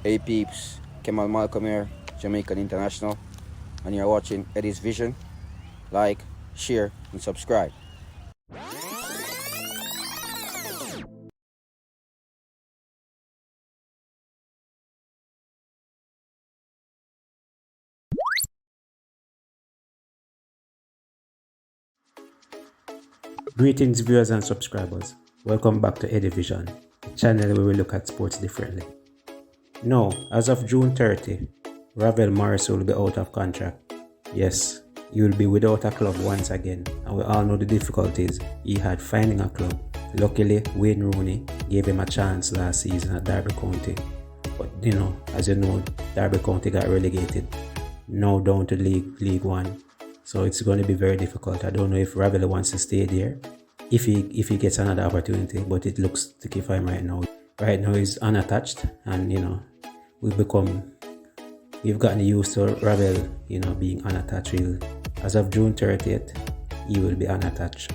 Hey peeps, Kemal Malcolm here, Jamaican International, and you're watching Eddy's Vision. Like, share, and subscribe. Greetings, viewers and subscribers. Welcome back to Eddy Vision, the channel where we look at sports differently. Now, as of June 30, Ravel Morrison will be out of contract. Yes, he will be without a club once again, and we all know the difficulties he had finding a club. Luckily, Wayne Rooney gave him a chance last season at Derby County. But as you know, Derby County got relegated, now down to League One. So it's going to be very difficult. I don't know if Ravel wants to stay there, if he gets another opportunity, but it looks tricky for him right now. Right now he's unattached, and we've gotten used to Ravel, being unattached. As of June 30th, he will be unattached.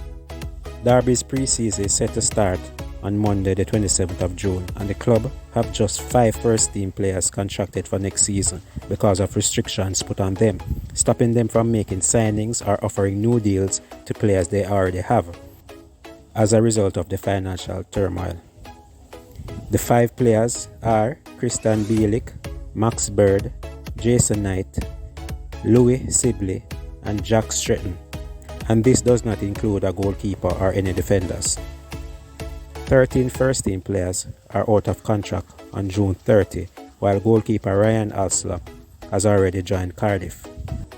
Derby's pre-season is set to start on Monday the 27th of June, and the club have just 5 first-team players contracted for next season because of restrictions put on them, stopping them from making signings or offering new deals to players they already have as a result of the financial turmoil. The 5 players are Christian Bielik, Max Bird, Jason Knight, Louis Sibley, and Jack Stretton, and this does not include a goalkeeper or any defenders. 13 first-team players are out of contract on June 30, while goalkeeper Ryan Alslop has already joined Cardiff.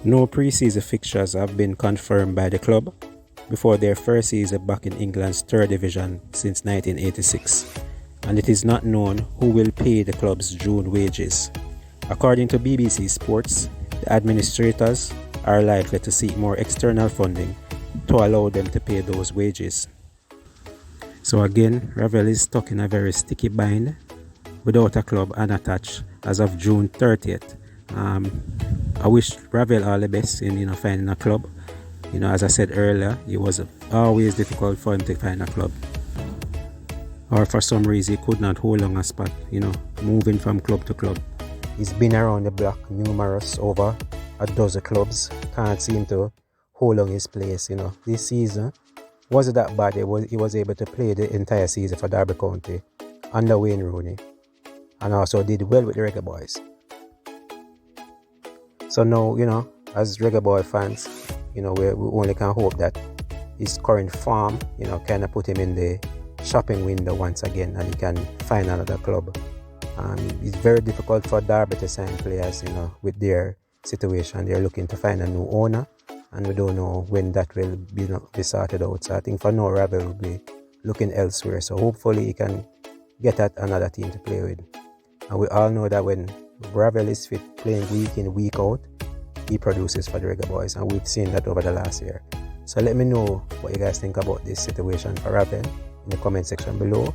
No pre-season fixtures have been confirmed by the club before their first season back in England's 3rd division since 1986, and it is not known who will pay the club's June wages. According to BBC Sports, the administrators are likely to seek more external funding to allow them to pay those wages. So again, Ravel is stuck in a very sticky bind without a club unattached as of June 30th. I wish Ravel all the best in finding a club. As I said earlier, it was always difficult for him to find a club. Or for some reason he could not hold on a spot, moving from club to club. He's been around the block numerous, over a dozen clubs, can't seem to hold on his place. This season wasn't that bad. He was able to play the entire season for Derby County under Wayne Rooney, and also did well with the ReggaeBoyz. So now, as ReggaeBoy fans, we only can hope that his current form, kind of put him in the shopping window once again, and he can find another club. It's very difficult for Derby to sign players, with their situation. They're looking to find a new owner, and we don't know when that will be sorted out. So I think for now, Ravel will be looking elsewhere. So hopefully he can get at another team to play with. And we all know that when Ravel is fit, playing week in, week out, he produces for the ReggaeBoyz, and we've seen that over the last year. So let me know what you guys think about this situation for Ravel in the comment section below.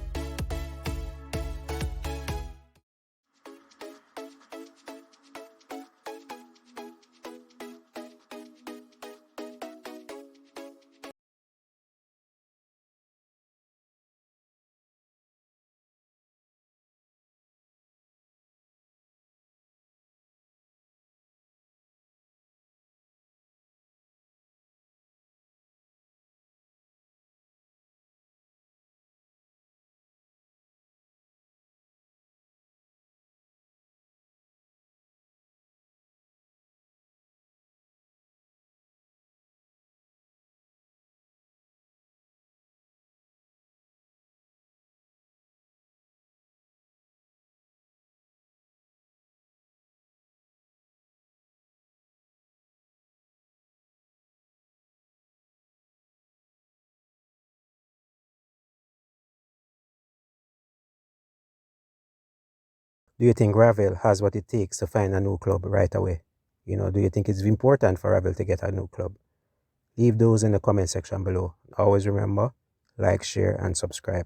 Do you think Ravel has what it takes to find a new club right away? Do you think it's important for Ravel to get a new club? Leave those in the comment section below. Always remember, like, share, and subscribe.